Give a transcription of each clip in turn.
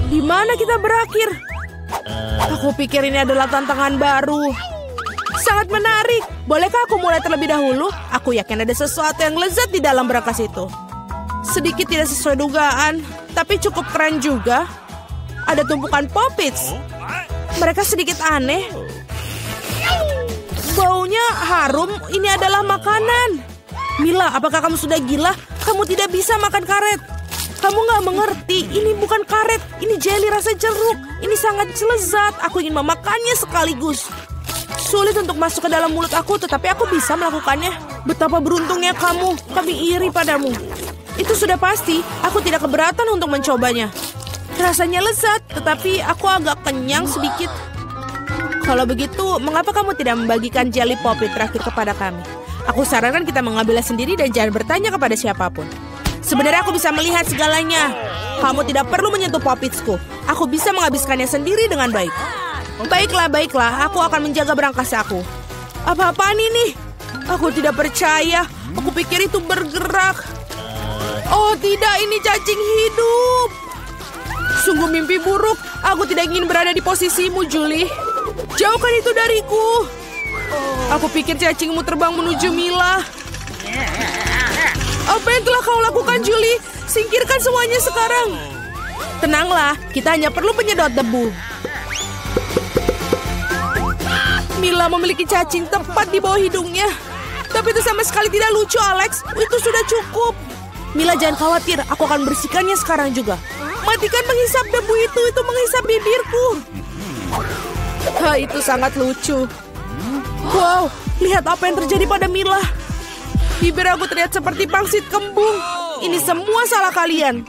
Di mana kita berakhir? Aku pikir ini adalah tantangan baru. Sangat menarik. Bolehkah aku mulai terlebih dahulu? Aku yakin ada sesuatu yang lezat di dalam berangkas itu. Sedikit tidak sesuai dugaan, tapi cukup keren juga. Ada tumpukan Poppits. Mereka sedikit aneh. Baunya harum. Ini adalah makanan. Mila, apakah kamu sudah gila? Kamu tidak bisa makan karet. Kamu nggak mengerti, ini bukan karet, ini jelly rasa jeruk. Ini sangat lezat, aku ingin memakannya sekaligus. Sulit untuk masuk ke dalam mulut aku, tetapi aku bisa melakukannya. Betapa beruntungnya kamu, kami iri padamu. Itu sudah pasti, aku tidak keberatan untuk mencobanya. Rasanya lezat, tetapi aku agak kenyang sedikit. Kalau begitu, mengapa kamu tidak membagikan jelly Poppit terakhir kepada kami? Aku sarankan kita mengambilnya sendiri dan jangan bertanya kepada siapapun. Sebenarnya aku bisa melihat segalanya. Kamu tidak perlu menyentuh Poppitsku. Aku bisa menghabiskannya sendiri dengan baik. Baiklah. Aku akan menjaga berangkas aku. Apa-apaan ini? Aku tidak percaya. Aku pikir itu bergerak. Oh tidak, ini cacing hidup. Sungguh mimpi buruk. Aku tidak ingin berada di posisimu, Julie. Jauhkan itu dariku. Aku pikir cacingmu terbang menuju Mila. Apa yang telah kau lakukan, Julie? Singkirkan semuanya sekarang. Tenanglah, kita hanya perlu penyedot debu. Mila memiliki cacing tepat di bawah hidungnya. Tapi itu sama sekali tidak lucu, Alex. Itu sudah cukup. Mila, jangan khawatir. Aku akan bersihkannya sekarang juga. Matikan menghisap debu itu menghisap bibirku. Itu sangat lucu. Wow, lihat apa yang terjadi pada Mila. Bibir aku terlihat seperti pangsit kembung. Ini semua salah kalian.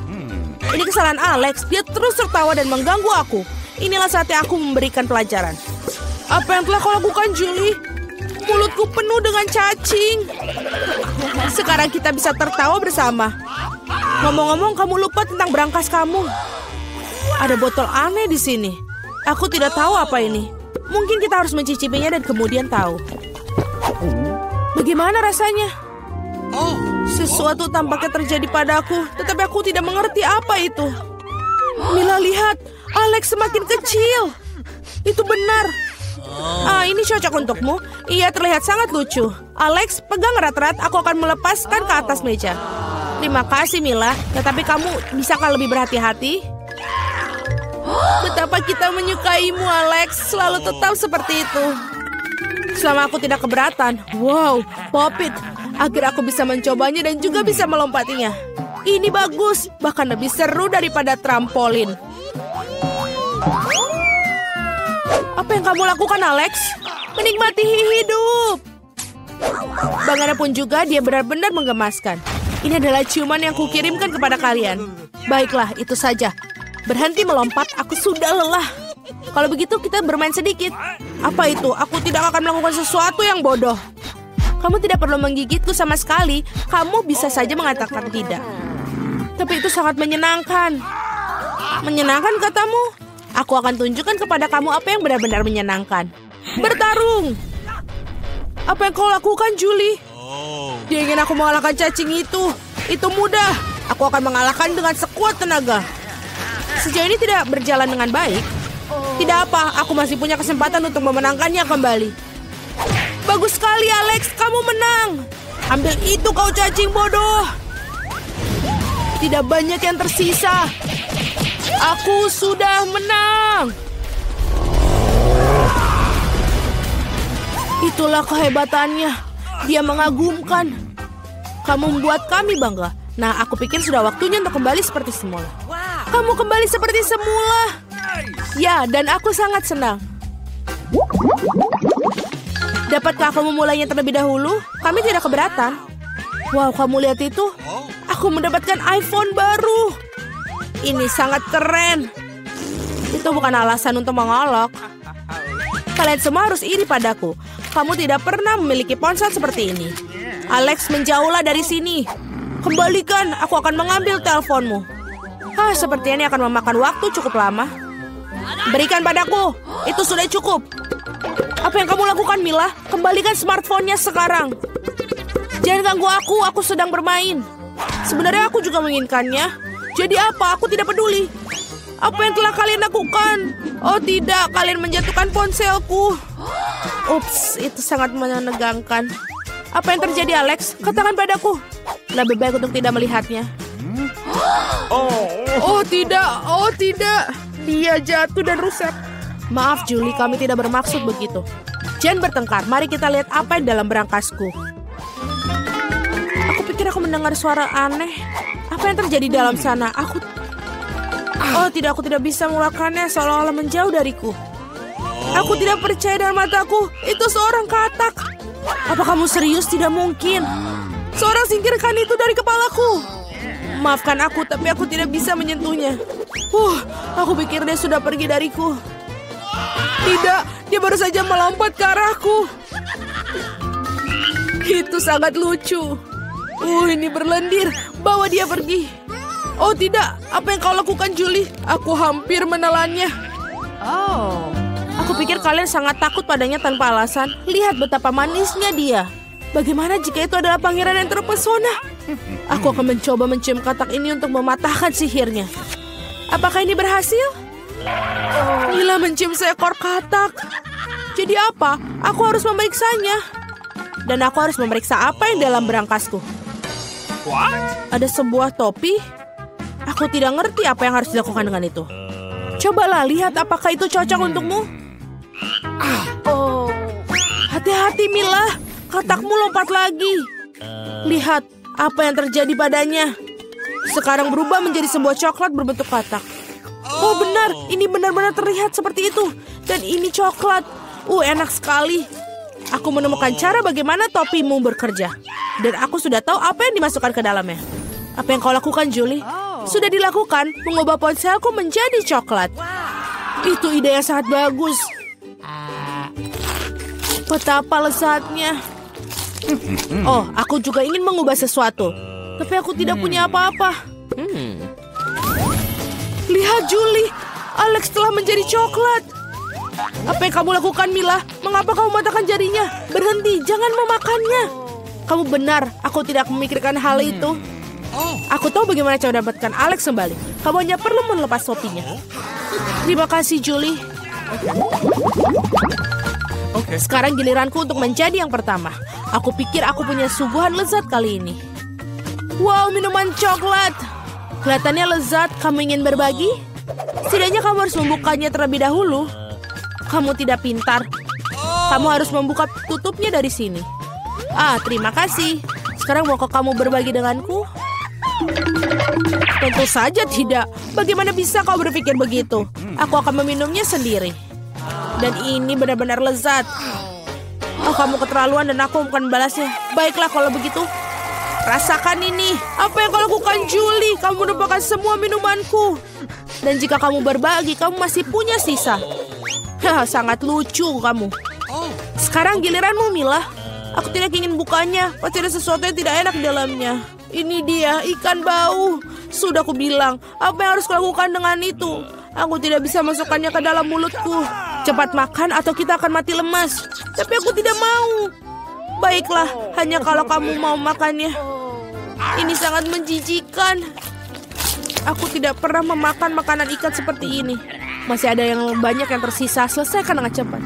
Ini kesalahan Alex. Dia terus tertawa dan mengganggu aku. Inilah saatnya aku memberikan pelajaran. Apa yang telah kau lakukan, Julie? Mulutku penuh dengan cacing. Sekarang kita bisa tertawa bersama. Ngomong-ngomong, kamu lupa tentang berangkas kamu. Ada botol aneh di sini. Aku tidak tahu apa ini. Mungkin kita harus mencicipinya dan kemudian tahu. Bagaimana rasanya? Sesuatu tampaknya terjadi padaku, tetapi aku tidak mengerti apa itu. Mila, lihat, Alex semakin kecil. Itu benar. Ini cocok untukmu. Ia terlihat sangat lucu. Alex, pegang erat-erat, aku akan melepaskan ke atas meja. Terima kasih, Mila. Tetapi kamu bisakah lebih berhati-hati? Betapa kita menyukaimu, Alex. Selalu tetap seperti itu. Selama aku tidak keberatan. Wow, Poppit. Agar aku bisa mencobanya dan juga bisa melompatinya. Ini bagus, bahkan lebih seru daripada trampolin. Apa yang kamu lakukan, Alex? Menikmati hidup. Bagaimanapun juga, dia benar-benar menggemaskan. Ini adalah ciuman yang kukirimkan kepada kalian. Baiklah, itu saja. Berhenti melompat, aku sudah lelah. Kalau begitu, kita bermain sedikit. Apa itu? Aku tidak akan melakukan sesuatu yang bodoh. Kamu tidak perlu menggigitku sama sekali. Kamu bisa saja mengatakan tidak. Tapi itu sangat menyenangkan. Menyenangkan katamu? Aku akan tunjukkan kepada kamu apa yang benar-benar menyenangkan. Bertarung! Apa yang kau lakukan, Julie? Dia ingin aku mengalahkan cacing itu. Itu mudah. Aku akan mengalahkan dengan sekuat tenaga. Sejauh ini tidak berjalan dengan baik. Tidak apa, aku masih punya kesempatan untuk memenangkannya kembali. Bagus sekali, Alex. Kamu menang. Ambil itu, kau cacing bodoh. Tidak banyak yang tersisa. Aku sudah menang. Itulah kehebatannya. Dia mengagumkan. Kamu membuat kami bangga. Nah, aku pikir sudah waktunya untuk kembali seperti semula. Kamu kembali seperti semula. Ya, dan aku sangat senang. Dapatkah kamu memulainya terlebih dahulu? Kami tidak keberatan. Wow, kamu lihat itu? Aku mendapatkan iPhone baru. Ini sangat keren. Itu bukan alasan untuk mengolok. Kalian semua harus iri padaku. Kamu tidak pernah memiliki ponsel seperti ini. Alex, menjauhlah dari sini. Kembalikan, aku akan mengambil teleponmu. Sepertinya ini akan memakan waktu cukup lama. Berikan padaku. Itu sudah cukup. Apa yang kamu lakukan, Mila? Kembalikan smartphone-nya sekarang. Jangan ganggu aku sedang bermain. Sebenarnya aku juga menginginkannya. Jadi apa? Aku tidak peduli. Apa yang telah kalian lakukan? Oh tidak, kalian menjatuhkan ponselku. Ups, itu sangat menegangkan. Apa yang terjadi, Alex? Katakan padaku. Lebih baik untuk tidak melihatnya. Oh tidak. Dia jatuh dan rusak. Maaf Julie, kami tidak bermaksud begitu. Jangan bertengkar, mari kita lihat apa yang dalam berangkasku. Aku pikir aku mendengar suara aneh. Apa yang terjadi dalam sana? Oh tidak, aku tidak bisa mengeluarkannya, seolah-olah menjauh dariku. Aku tidak percaya dengan mataku. Itu seorang katak. Apa kamu serius? Tidak mungkin. Seorang singkirkan itu dari kepalaku. Maafkan aku, tapi aku tidak bisa menyentuhnya. Aku pikir dia sudah pergi dariku. Tidak, dia baru saja melompat ke arahku. Itu sangat lucu. Ini berlendir. Bawa dia pergi. Oh tidak, apa yang kau lakukan Julie? Aku hampir menelannya. Aku pikir kalian sangat takut padanya tanpa alasan. Lihat betapa manisnya dia. Bagaimana jika itu adalah pangeran yang terpesona? Aku akan mencoba mencium katak ini untuk mematahkan sihirnya. Apakah ini berhasil? Mila mencium seekor katak. Jadi apa? Aku harus memeriksanya. Dan aku harus memeriksa apa yang dalam berangkasku. Ada sebuah topi. Aku tidak ngerti apa yang harus dilakukan dengan itu. Cobalah lihat apakah itu cocok untukmu. Hati-hati Mila, katakmu lompat lagi. Lihat apa yang terjadi padanya. Sekarang berubah menjadi sebuah coklat berbentuk katak. Oh benar, ini benar-benar terlihat seperti itu. Dan ini coklat. Enak sekali. Aku menemukan cara bagaimana topimu bekerja. Dan aku sudah tahu apa yang dimasukkan ke dalamnya. Apa yang kau lakukan Julie? Sudah dilakukan, mengubah ponselku menjadi coklat. Itu ide yang sangat bagus. Betapa lezatnya. Aku juga ingin mengubah sesuatu. Tapi aku tidak punya apa-apa. Lihat Julie, Alex telah menjadi coklat. Apa yang kamu lakukan Mila? Mengapa kamu mematahkan jarinya? Berhenti, jangan memakannya. Kamu benar, aku tidak memikirkan hal itu. Aku tahu bagaimana cara mendapatkan Alex kembali. Kamu hanya perlu melepas topinya. Terima kasih Julie. Sekarang giliranku untuk menjadi yang pertama. Aku pikir aku punya suguhan lezat kali ini. Wow, minuman coklat. Kelihatannya lezat. Kamu ingin berbagi? Setidaknya kamu harus membukanya terlebih dahulu. Kamu tidak pintar. Kamu harus membuka tutupnya dari sini. Terima kasih. Sekarang maukah kamu berbagi denganku? Tentu saja tidak. Bagaimana bisa kau berpikir begitu? Aku akan meminumnya sendiri. Dan ini benar-benar lezat. Kamu keterlaluan dan aku bukan membalasnya. Baiklah kalau begitu. Rasakan ini. Apa yang kau lakukan Julie? Kamu menumpahkan semua minumanku. Dan jika kamu berbagi, kamu masih punya sisa. Sangat lucu kamu. Sekarang giliranmu Mila. Aku tidak ingin bukanya. Pasti ada sesuatu yang tidak enak di dalamnya. Ini dia, ikan bau. Sudah aku bilang, apa yang harus kulakukan dengan itu? Aku tidak bisa masukkannya ke dalam mulutku. Cepat makan atau kita akan mati lemas. Tapi aku tidak mau. Baiklah, hanya kalau kamu mau makannya. Ini sangat menjijikan. Aku tidak pernah memakan makanan ikan seperti ini. Masih ada yang banyak yang tersisa. Selesaikan dengan cepat.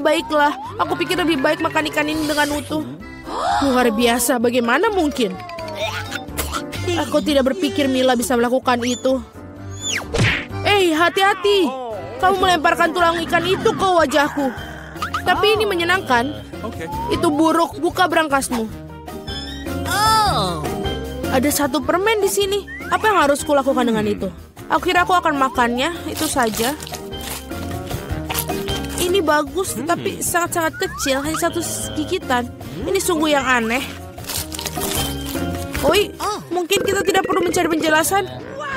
Baiklah. Aku pikir lebih baik makan ikan ini dengan utuh. Luar biasa, bagaimana mungkin? Aku tidak berpikir Mila bisa melakukan itu. Hati-hati. Kamu melemparkan tulang ikan itu ke wajahku. Tapi ini menyenangkan. Itu buruk, buka berangkasmu. Ada satu permen di sini. Apa yang harus kulakukan dengan itu? Aku kira aku akan makannya, itu saja. Ini bagus, tapi sangat-sangat kecil. Hanya satu gigitan. Ini sungguh yang aneh. Mungkin kita tidak perlu mencari penjelasan.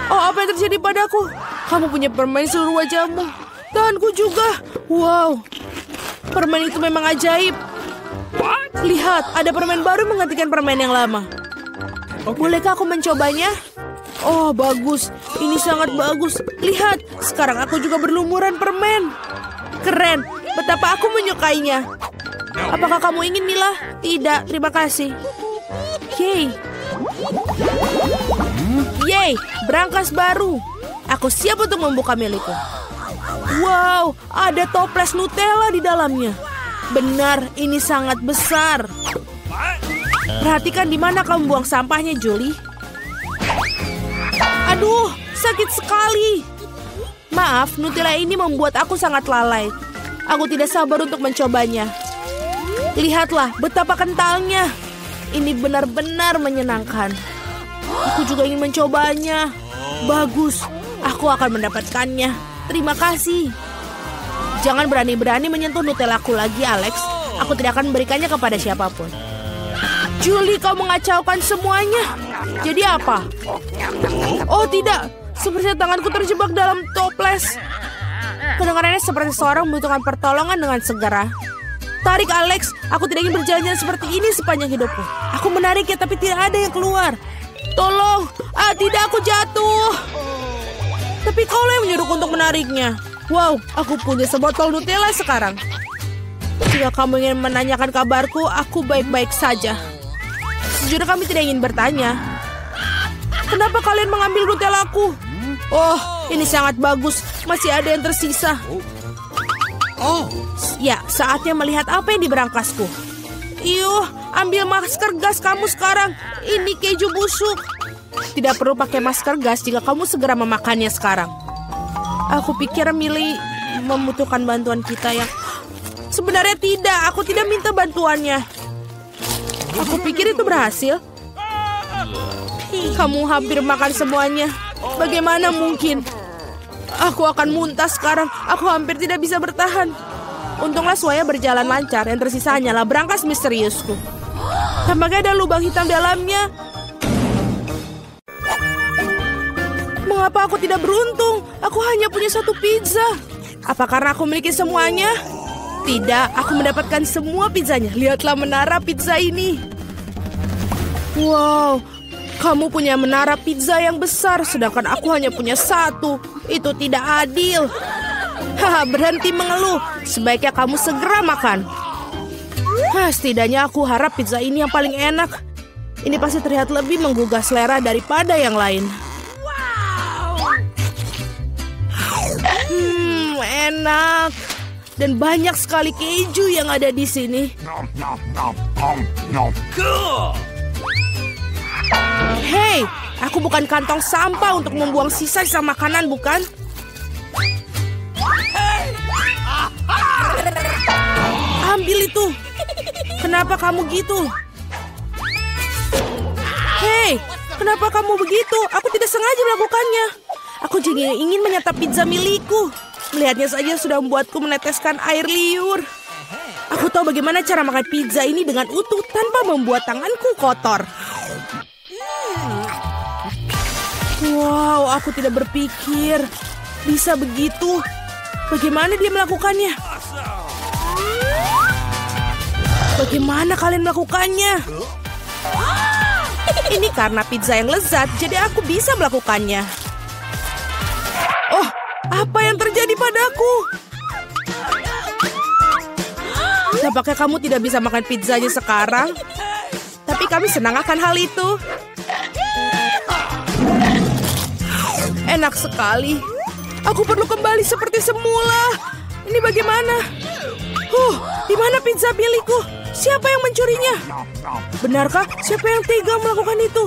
Apa yang terjadi padaku? Kamu punya permen seluruh wajahmu. Tanganku juga. Wow. Permen itu memang ajaib. Lihat, ada permen baru menggantikan permen yang lama. Bolehkah aku mencobanya? Bagus. Ini sangat bagus. Lihat, sekarang aku juga berlumuran permen. Keren. Betapa aku menyukainya. Apakah kamu ingin, Mila? Tidak, terima kasih. Yeay, berangkas baru. Aku siap untuk membuka milikku. Wow, ada toples Nutella di dalamnya. Benar, ini sangat besar. Perhatikan di mana kamu buang sampahnya, Julie. Aduh, sakit sekali. Maaf, Nutella ini membuat aku sangat lalai. Aku tidak sabar untuk mencobanya. Lihatlah betapa kentalnya. Ini benar-benar menyenangkan. Aku juga ingin mencobanya. Bagus, aku akan mendapatkannya. Terima kasih. Jangan berani-berani menyentuh Nutellaku lagi, Alex. Aku tidak akan memberikannya kepada siapapun. Julie, kau mengacaukan semuanya. Jadi apa? Oh tidak, sepertinya tanganku terjebak dalam toples. Kedengarannya seperti seorang membutuhkan pertolongan dengan segera. Tarik, Alex. Aku tidak ingin berjalan seperti ini sepanjang hidupku. Aku menariknya tapi tidak ada yang keluar. Tolong. Tidak, aku jatuh. Tapi kaulah yang menyuruhku untuk menariknya. Wow, aku punya sebotol Nutella sekarang. Jika kamu ingin menanyakan kabarku, aku baik-baik saja. Sejujurnya kami tidak ingin bertanya. Kenapa kalian mengambil Nutellaku? Oh, ini sangat bagus. Masih ada yang tersisa. Ya, saatnya melihat apa yang di berangkasku. Iyuh, ambil masker gas kamu sekarang. Ini keju busuk. Tidak perlu pakai masker gas jika kamu segera memakannya sekarang. Aku pikir Millie membutuhkan bantuan kita yang... Sebenarnya tidak, aku tidak minta bantuannya. Aku pikir itu berhasil. Kamu hampir makan semuanya. Bagaimana mungkin? Aku akan muntah sekarang. Aku hampir tidak bisa bertahan. Untunglah semuanya berjalan lancar. Yang tersisa hanyalah berangkas misteriusku. Tampaknya ada lubang hitam dalamnya. Mengapa aku tidak beruntung? Aku hanya punya satu pizza. Apa karena aku memiliki semuanya? Tidak, aku mendapatkan semua pizzanya. Lihatlah menara pizza ini. Wow, kamu punya menara pizza yang besar, sedangkan aku hanya punya satu. Itu tidak adil. Haha, berhenti mengeluh. Sebaiknya kamu segera makan. Setidaknya aku harap pizza ini yang paling enak. Ini pasti terlihat lebih menggugah selera daripada yang lain. Enak. Dan banyak sekali keju yang ada di sini. Hei, aku bukan kantong sampah untuk membuang sisa-sisa makanan, bukan? Ambil itu. Kenapa kamu gitu? Hei, kenapa kamu begitu? Aku tidak sengaja melakukannya. Aku juga ingin menyantap pizza milikku. Melihatnya saja sudah membuatku meneteskan air liur. Aku tahu bagaimana cara makan pizza ini dengan utuh tanpa membuat tanganku kotor. Wow, aku tidak berpikir bisa begitu. Bagaimana dia melakukannya? Bagaimana kalian melakukannya? Ini karena pizza yang lezat, jadi aku bisa melakukannya. Oh, apa yang terjadi padaku? Nampaknya kamu tidak bisa makan pizzanya sekarang. Tapi kami senang akan hal itu. Enak sekali. Aku perlu kembali seperti semula. Ini bagaimana? Di mana pizza milikku? Siapa yang mencurinya? Benarkah? Siapa yang tega melakukan itu?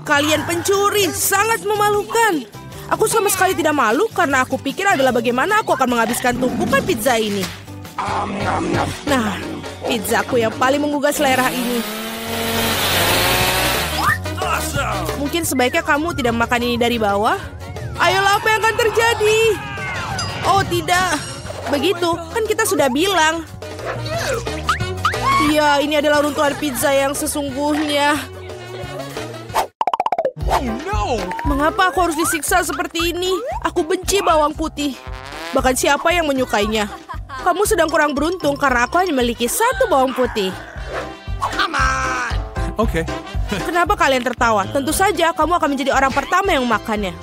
Kalian pencuri, sangat memalukan. Aku sama sekali tidak malu karena aku pikir adalah bagaimana aku akan menghabiskan tumpukan pizza ini. Nah, pizzaku yang paling menggugah selera ini. Mungkin sebaiknya kamu tidak makan ini dari bawah. Ayolah, apa yang akan terjadi? Oh tidak, begitu kan kita sudah bilang. Iya, ini adalah runtuhan pizza yang sesungguhnya. Mengapa aku harus disiksa seperti ini? Aku benci bawang putih. Bahkan siapa yang menyukainya? Kamu sedang kurang beruntung karena aku hanya memiliki satu bawang putih. Oke. Kenapa kalian tertawa? Tentu saja kamu akan menjadi orang pertama yang memakannya.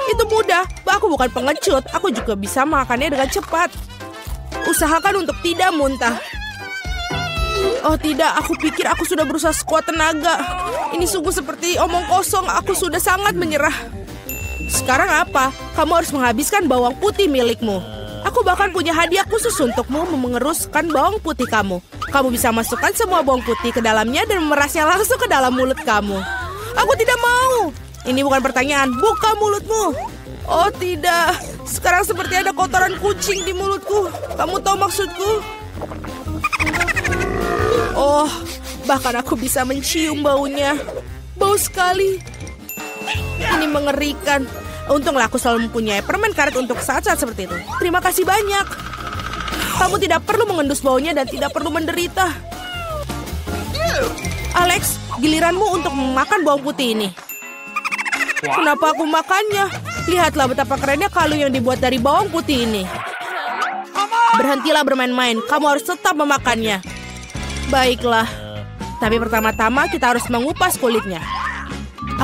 Itu mudah. Aku bukan pengecut. Aku juga bisa makannya dengan cepat. Usahakan untuk tidak muntah. Oh tidak, aku pikir aku sudah berusaha sekuat tenaga. Ini sungguh seperti omong kosong. Aku sudah sangat menyerah. Sekarang apa? Kamu harus menghabiskan bawang putih milikmu. Aku bahkan punya hadiah khusus untukmu mengeruskan bawang putih kamu. Kamu bisa masukkan semua bawang putih ke dalamnya dan memerasnya langsung ke dalam mulut kamu. Aku tidak mau. Ini bukan pertanyaan, buka mulutmu. Oh tidak, sekarang seperti ada kotoran kucing di mulutku. Kamu tahu maksudku? Oh, bahkan aku bisa mencium baunya. Bau sekali. Ini mengerikan. Untunglah aku selalu mempunyai permen karet untuk saat-saat seperti itu. Terima kasih banyak. Kamu tidak perlu mengendus baunya dan tidak perlu menderita. Alex, giliranmu untuk memakan bawang putih ini. Kenapa aku makannya? Lihatlah betapa kerennya kalung yang dibuat dari bawang putih ini. Berhentilah bermain-main. Kamu harus tetap memakannya. Baiklah. Tapi pertama-tama kita harus mengupas kulitnya.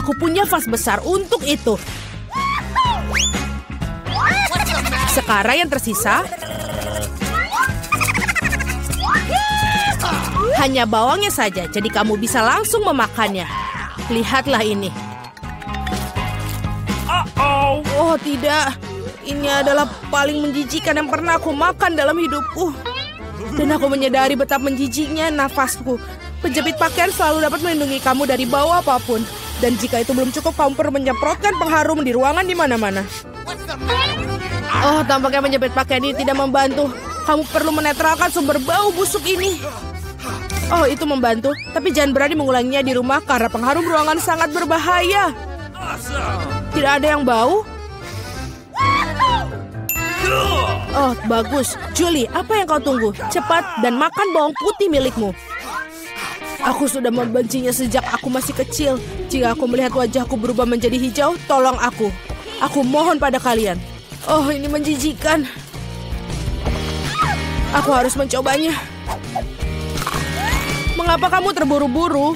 Aku punya vas besar untuk itu. Sekarang yang tersisa hanya bawangnya saja, jadi kamu bisa langsung memakannya. Lihatlah ini. Oh tidak, ini adalah paling menjijikan yang pernah aku makan dalam hidupku. Dan aku menyadari betapa menjijiknya nafasku. Penjepit pakaian selalu dapat melindungi kamu dari bau apapun. Dan jika itu belum cukup, kamu perlu menyemprotkan pengharum di ruangan di mana-mana. Oh, tampaknya menjepit pakaian ini tidak membantu. Kamu perlu menetralkan sumber bau busuk ini. Oh, itu membantu. Tapi jangan berani mengulanginya di rumah karena pengharum ruangan sangat berbahaya. Tidak ada yang bau? Oh, bagus. Julie, apa yang kau tunggu? Cepat dan makan bawang putih milikmu. Aku sudah membencinya sejak aku masih kecil. Jika aku melihat wajahku berubah menjadi hijau, tolong aku. Aku mohon pada kalian. Oh, ini menjijikan. Aku harus mencobanya. Mengapa kamu terburu-buru?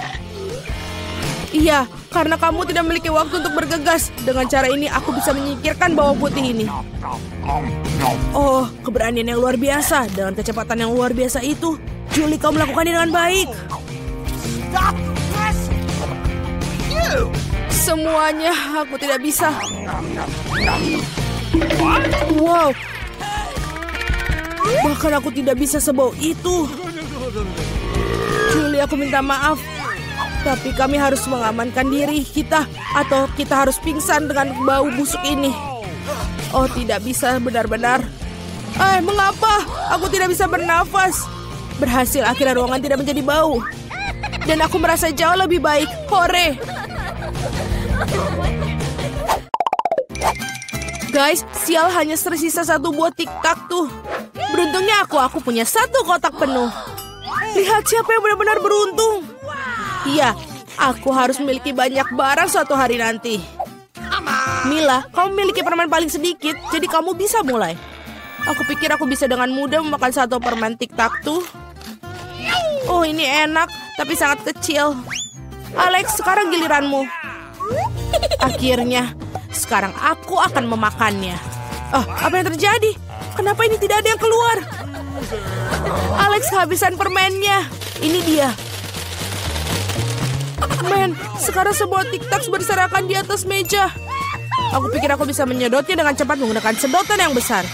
Iya, karena kamu tidak memiliki waktu untuk bergegas. Dengan cara ini, aku bisa menyingkirkan bawang putih ini. Oh, keberanian yang luar biasa. Dengan kecepatan yang luar biasa itu, Julie, kau melakukannya dengan baik. Semuanya, aku tidak bisa. Wow. Bahkan aku tidak bisa sebau itu. Julie, aku minta maaf. Tapi kami harus mengamankan diri kita. Atau kita harus pingsan dengan bau busuk ini. Oh, tidak bisa benar-benar. Mengapa? Aku tidak bisa bernafas. Berhasil, akhirnya ruangan tidak menjadi bau. Dan aku merasa jauh lebih baik. Hore! Guys, sial, hanya tersisa satu buah tiktak tuh. Beruntungnya aku punya satu kotak penuh. Lihat siapa yang benar-benar beruntung. Iya, aku harus memiliki banyak barang suatu hari nanti. Mila, kamu memiliki permen paling sedikit, jadi kamu bisa mulai. Aku pikir aku bisa dengan mudah memakan satu permen tiktak tuh. Oh, ini enak, tapi sangat kecil. Alex, sekarang giliranmu. Akhirnya, sekarang aku akan memakannya. Oh, apa yang terjadi? Kenapa ini tidak ada yang keluar? Alex kehabisan permennya. Ini dia. Men, sekarang semua tiktak berserakan di atas meja. Aku pikir aku bisa menyedotnya dengan cepat menggunakan sedotan yang besar.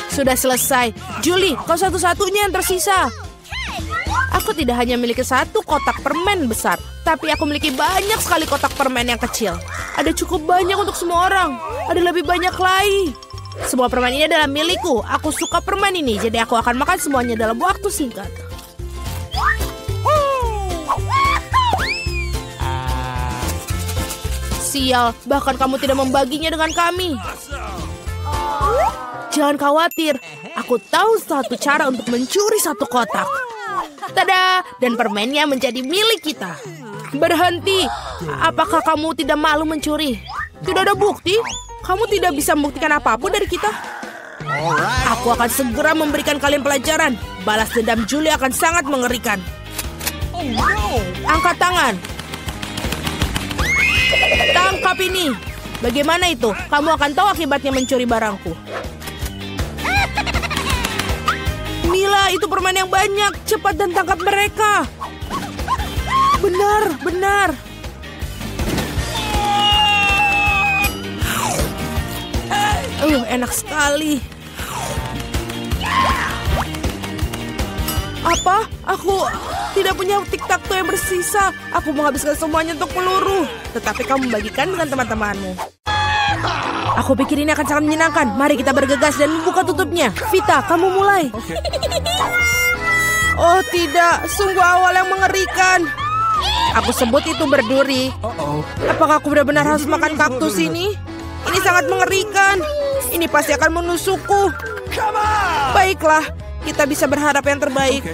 Sudah selesai. Julie, kau satu-satunya yang tersisa. Aku tidak hanya memiliki satu kotak permen besar, tapi aku memiliki banyak sekali kotak permen yang kecil. Ada cukup banyak untuk semua orang. Ada lebih banyak lagi. Semua permen ini adalah milikku. Aku suka permen ini, jadi aku akan makan semuanya dalam waktu singkat. Sial, bahkan kamu tidak membaginya dengan kami. Jangan khawatir, aku tahu satu cara untuk mencuri satu kotak. Tada! Dan permennya menjadi milik kita. Berhenti! Apakah kamu tidak malu mencuri? Tidak ada bukti. Kamu tidak bisa membuktikan apapun dari kita. Aku akan segera memberikan kalian pelajaran. Balas dendam Julie akan sangat mengerikan. Angkat tangan. Tangkap ini. Bagaimana itu? Kamu akan tahu akibatnya mencuri barangku. Mila, itu permen yang banyak. Cepat dan tangkap mereka. Benar. Enak sekali. Apa? Aku tidak punya tic-tac-toe yang bersisa. Aku menghabiskan semuanya untuk peluru. Tetapi kamu membagikan dengan teman-temanmu. Aku pikir ini akan sangat menyenangkan. Mari kita bergegas dan membuka tutupnya. Vita, kamu mulai. Oh tidak, sungguh awal yang mengerikan. Aku sebut itu berduri. Apakah aku benar-benar harus makan kaktus ini? Ini sangat mengerikan. Ini pasti akan menusukku. Baiklah, kita bisa berharap yang terbaik.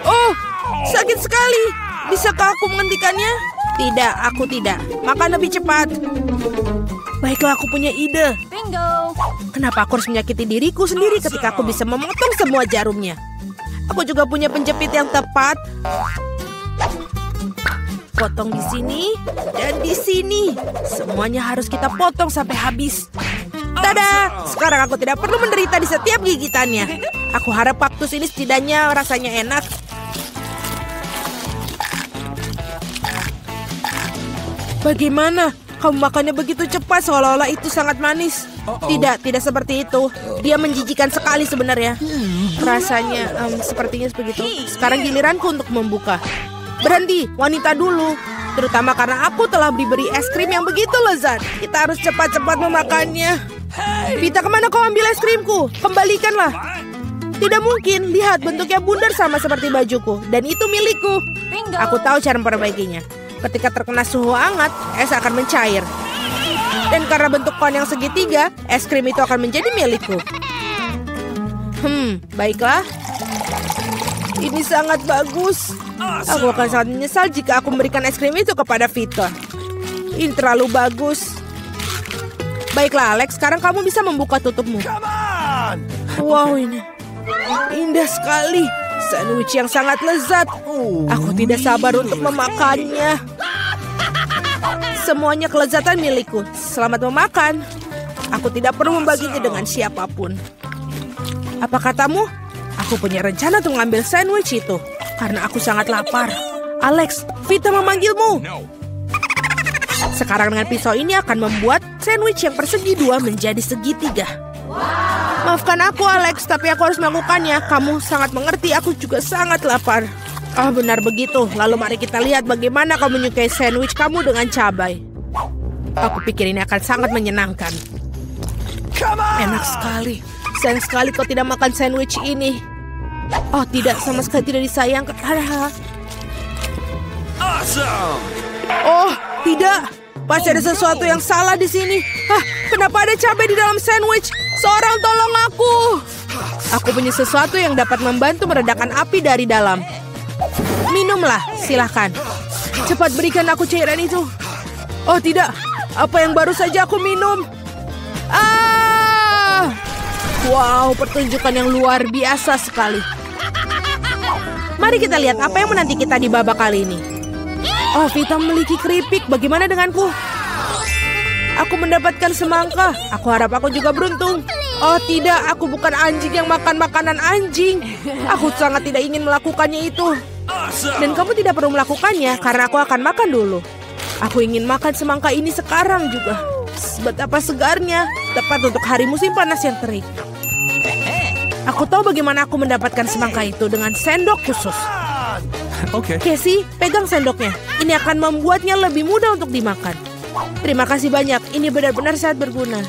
Oh, sakit sekali. Bisakah aku menghentikannya? Tidak, aku tidak. Makan lebih cepat. Baiklah, aku punya ide. Bingo. Kenapa aku harus menyakiti diriku sendiri ketika aku bisa memotong semua jarumnya? Aku juga punya penjepit yang tepat. Potong di sini dan di sini. Semuanya harus kita potong sampai habis. Tada! Sekarang aku tidak perlu menderita di setiap gigitannya. Aku harap kaktus ini setidaknya rasanya enak. Bagaimana? Kamu makannya begitu cepat seolah-olah itu sangat manis. Tidak seperti itu. Dia menjijikan sekali sebenarnya. Rasanya sepertinya begitu. Sekarang giliranku untuk membuka. Berhenti, wanita dulu. Terutama karena aku telah diberi es krim yang begitu lezat. Kita harus cepat-cepat memakannya. Vita, kemana kau ambil es krimku? Kembalikanlah. Tidak mungkin, lihat bentuknya bundar sama seperti bajuku. Dan itu milikku. Aku tahu cara memperbaikinya. Ketika terkena suhu hangat, es akan mencair. Dan karena bentuk kon yang segitiga, es krim itu akan menjadi milikku. Baiklah. Ini sangat bagus. Aku akan sangat menyesal jika aku memberikan es krim itu kepada Vita. Ini terlalu bagus. Baiklah Alex, sekarang kamu bisa membuka tutupmu. Wow, ini indah sekali. Sandwich yang sangat lezat. Aku tidak sabar untuk memakannya. Semuanya kelezatan milikku. Selamat memakan. Aku tidak perlu membaginya dengan siapapun. Apa katamu? Aku punya rencana untuk mengambil sandwich itu. Karena aku sangat lapar. Alex, Vita memanggilmu. Sekarang dengan pisau ini akan membuat sandwich yang persegi dua menjadi segitiga. Maafkan aku Alex, tapi aku harus melakukannya. Kamu sangat mengerti, aku juga sangat lapar. Benar begitu. Lalu mari kita lihat bagaimana kau menyukai sandwich kamu dengan cabai. Aku pikir ini akan sangat menyenangkan. Enak sekali. Sayang sekali kau tidak makan sandwich ini. Oh tidak, sama sekali tidak disayangkan. Oh tidak, pasti ada sesuatu yang salah di sini. Kenapa ada cabai di dalam sandwich? Seorang tolong aku. Aku punya sesuatu yang dapat membantu meredakan api dari dalam. Minumlah, silahkan. Cepat berikan aku cairan itu. Oh tidak, apa yang baru saja aku minum? Wow, pertunjukan yang luar biasa sekali. Mari kita lihat apa yang menanti kita di babak kali ini. Oh, Vita memiliki keripik. Bagaimana denganku? Aku mendapatkan semangka. Aku harap aku juga beruntung. Oh tidak, aku bukan anjing yang makan makanan anjing. Aku sangat tidak ingin melakukannya itu. Dan kamu tidak perlu melakukannya karena aku akan makan dulu. Aku ingin makan semangka ini sekarang juga. Betapa segarnya. Tepat untuk hari musim panas yang terik. Aku tahu bagaimana aku mendapatkan semangka itu dengan sendok khusus. Casey, pegang sendoknya. Ini akan membuatnya lebih mudah untuk dimakan. Terima kasih banyak. Ini benar-benar sangat berguna.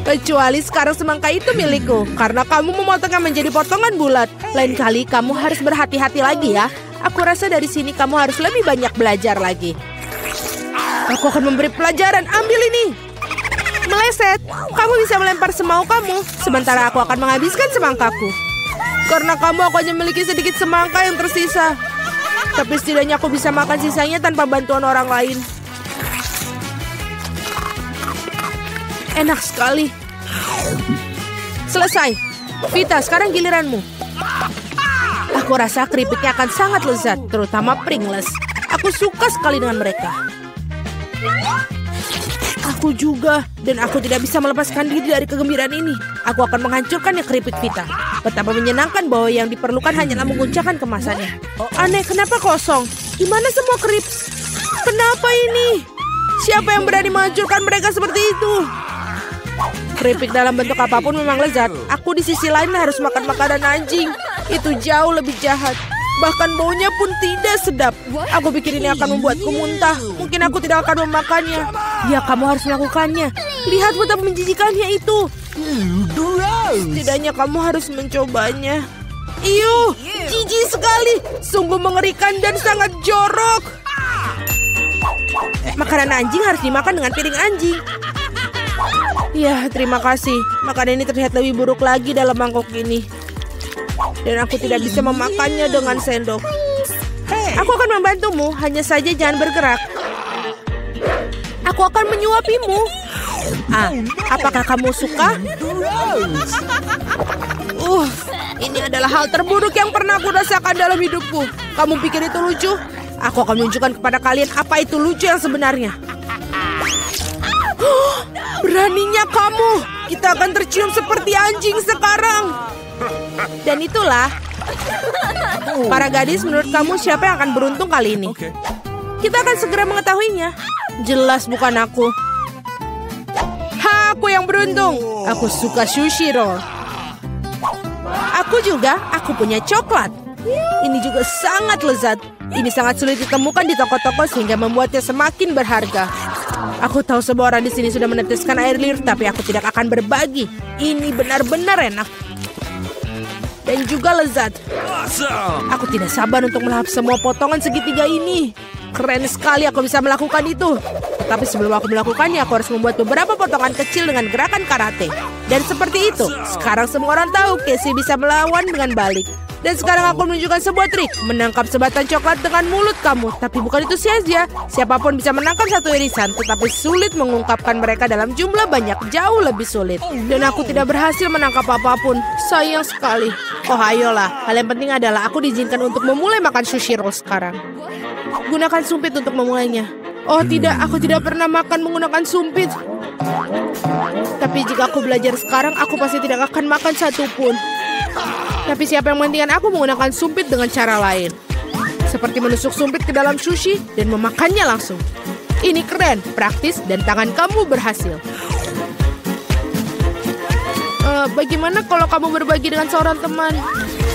Kecuali sekarang semangka itu milikku. Karena kamu memotongnya menjadi potongan bulat. Lain kali kamu harus berhati-hati lagi ya. Aku rasa dari sini kamu harus lebih banyak belajar lagi. Aku akan memberi pelajaran. Ambil ini. Meleset, kamu bisa melempar semau kamu. Sementara aku akan menghabiskan semangkaku. Karena kamu aku hanya memiliki sedikit semangka yang tersisa. Tapi setidaknya aku bisa makan sisanya tanpa bantuan orang lain. Enak sekali. Selesai. Vita, sekarang giliranmu. Aku rasa keripiknya akan sangat lezat, terutama Pringles. Aku suka sekali dengan mereka. Aku juga. Dan aku tidak bisa melepaskan diri dari kegembiraan ini. Aku akan menghancurkannya keripik Vita. Betapa menyenangkan bahwa yang diperlukan hanyalah menguncangkan kemasannya. Aneh, kenapa kosong? Gimana semua krips? Kenapa ini? Siapa yang berani menghancurkan mereka seperti itu? Keripik dalam bentuk apapun memang lezat. Aku di sisi lain harus makan makanan anjing. Itu jauh lebih jahat. Bahkan baunya pun tidak sedap. Aku pikir ini akan membuatku muntah. Mungkin aku tidak akan memakannya. Ya, kamu harus melakukannya. Lihat betapa menjijikannya itu. Setidaknya kamu harus mencobanya. Iuh, jijik sekali. Sungguh mengerikan dan sangat jorok. Makanan anjing harus dimakan dengan piring anjing. Ya, terima kasih. Makanan ini terlihat lebih buruk lagi dalam mangkok ini. Dan aku tidak bisa memakannya dengan sendok. Aku akan membantumu, hanya saja jangan bergerak. Aku akan menyuapimu. Apakah kamu suka? Ini adalah hal terburuk yang pernah aku rasakan dalam hidupku. Kamu pikir itu lucu? Aku akan menunjukkan kepada kalian apa itu lucu yang sebenarnya. Beraninya kamu. Kita akan tercium seperti anjing sekarang. Dan itulah. Para gadis, menurut kamu siapa yang akan beruntung kali ini? Kita akan segera mengetahuinya. Jelas bukan aku. Aku yang beruntung. Aku suka sushi roll. Aku juga. Aku punya coklat. Ini juga sangat lezat. Ini sangat sulit ditemukan di toko-toko sehingga membuatnya semakin berharga. Aku tahu semua orang di sini sudah meneteskan air liur, tapi aku tidak akan berbagi. Ini benar-benar enak. Dan juga lezat. Aku tidak sabar untuk melahap semua potongan segitiga ini. Keren sekali aku bisa melakukan itu. Tapi sebelum aku melakukannya, aku harus membuat beberapa potongan kecil dengan gerakan karate. Dan seperti itu, sekarang semua orang tahu Casey bisa melawan dengan balik. Dan sekarang aku menunjukkan sebuah trik. Menangkap sebatang coklat dengan mulut kamu. Tapi bukan itu saja. Siapapun bisa menangkap satu irisan. Tetapi sulit mengungkapkan mereka dalam jumlah banyak. Jauh lebih sulit. Dan aku tidak berhasil menangkap apapun. Sayang sekali. Oh ayolah. Hal yang penting adalah aku diizinkan untuk memulai makan sushi roll sekarang. Gunakan sumpit untuk memulainya. Oh tidak, aku tidak pernah makan menggunakan sumpit. Tapi jika aku belajar sekarang, aku pasti tidak akan makan satupun. Tapi siapa yang menghentikan aku menggunakan sumpit dengan cara lain. Seperti menusuk sumpit ke dalam sushi dan memakannya langsung. Ini keren, praktis, dan tangan kamu berhasil. Bagaimana kalau kamu berbagi dengan seorang teman?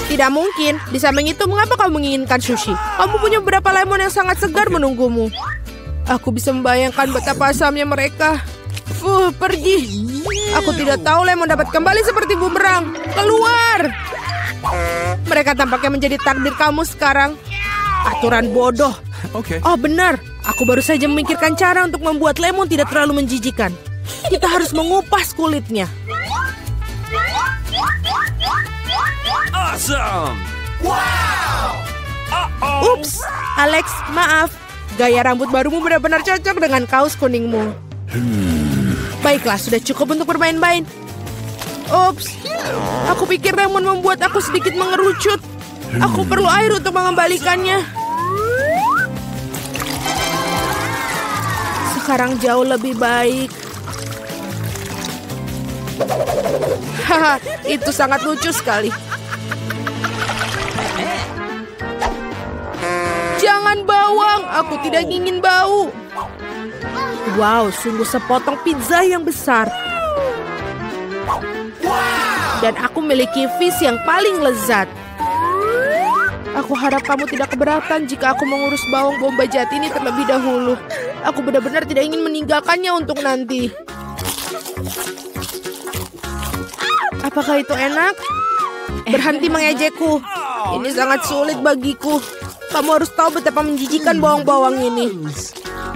Tidak mungkin. Di samping itu, mengapa kamu menginginkan sushi? Kamu punya beberapa lemon yang sangat segar menunggumu. Aku bisa membayangkan betapa asamnya mereka. Pergi. Aku tidak tahu lemon dapat kembali seperti bumerang. Keluar. Mereka tampaknya menjadi takdir kamu sekarang. Aturan bodoh. Oh benar. Aku baru saja memikirkan cara untuk membuat lemon tidak terlalu menjijikan. Kita harus mengupas kulitnya. Awesome. Ups, Alex, maaf. Gaya rambut barumu benar-benar cocok dengan kaos kuningmu. Baiklah, sudah cukup untuk bermain-main. Ups, aku pikir lemon membuat aku sedikit mengerucut. Aku perlu air untuk mengembalikannya. Sekarang jauh lebih baik. Haha, itu sangat lucu sekali. Jangan bawang, aku tidak ingin bau. Wow, sungguh sepotong pizza yang besar. Dan aku memiliki fish yang paling lezat. Aku harap kamu tidak keberatan jika aku mengurus bawang bombay jati ini terlebih dahulu. Aku benar-benar tidak ingin meninggalkannya untuk nanti. Apakah itu enak? Berhenti mengejekku. Ini sangat sulit bagiku. Kamu harus tahu betapa menjijikan bawang-bawang ini.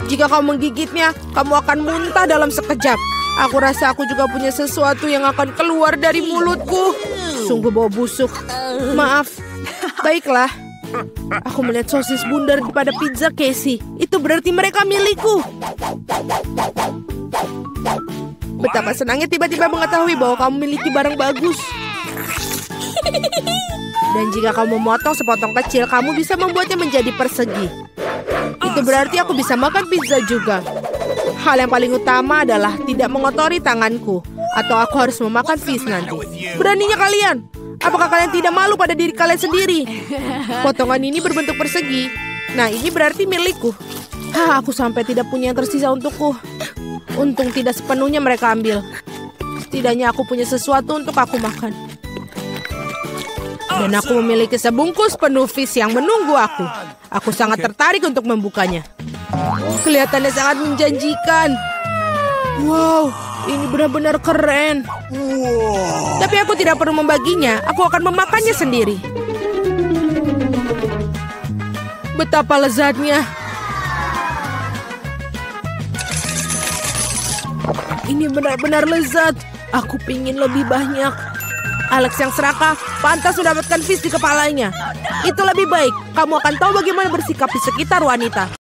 Jika kamu menggigitnya, kamu akan muntah dalam sekejap. Aku rasa aku juga punya sesuatu yang akan keluar dari mulutku. Sungguh bau busuk. Maaf. Baiklah. Aku melihat sosis bundar pada pizza Casey. Itu berarti mereka milikku. Betapa senangnya tiba-tiba mengetahui bahwa kamu memiliki barang bagus. Dan jika kamu memotong sepotong kecil, kamu bisa membuatnya menjadi persegi. Itu berarti aku bisa makan pizza juga. Hal yang paling utama adalah tidak mengotori tanganku, atau aku harus memakan fish nanti. Beraninya kalian? Apakah kalian tidak malu pada diri kalian sendiri? Potongan ini berbentuk persegi. Nah, ini berarti milikku. Aku sampai tidak punya yang tersisa untukku. Untung tidak sepenuhnya mereka ambil. Setidaknya aku punya sesuatu untuk aku makan. Dan aku memiliki sebungkus penuh fish yang menunggu aku. Aku sangat tertarik untuk membukanya. Kelihatannya sangat menjanjikan. Wow, ini benar-benar keren. Tapi aku tidak perlu membaginya. Aku akan memakannya sendiri. Betapa lezatnya. Ini benar-benar lezat. Aku pingin lebih banyak. Alex yang serakah pantas mendapatkan fish di kepalanya. Itu lebih baik. Kamu akan tahu bagaimana bersikap di sekitar wanita.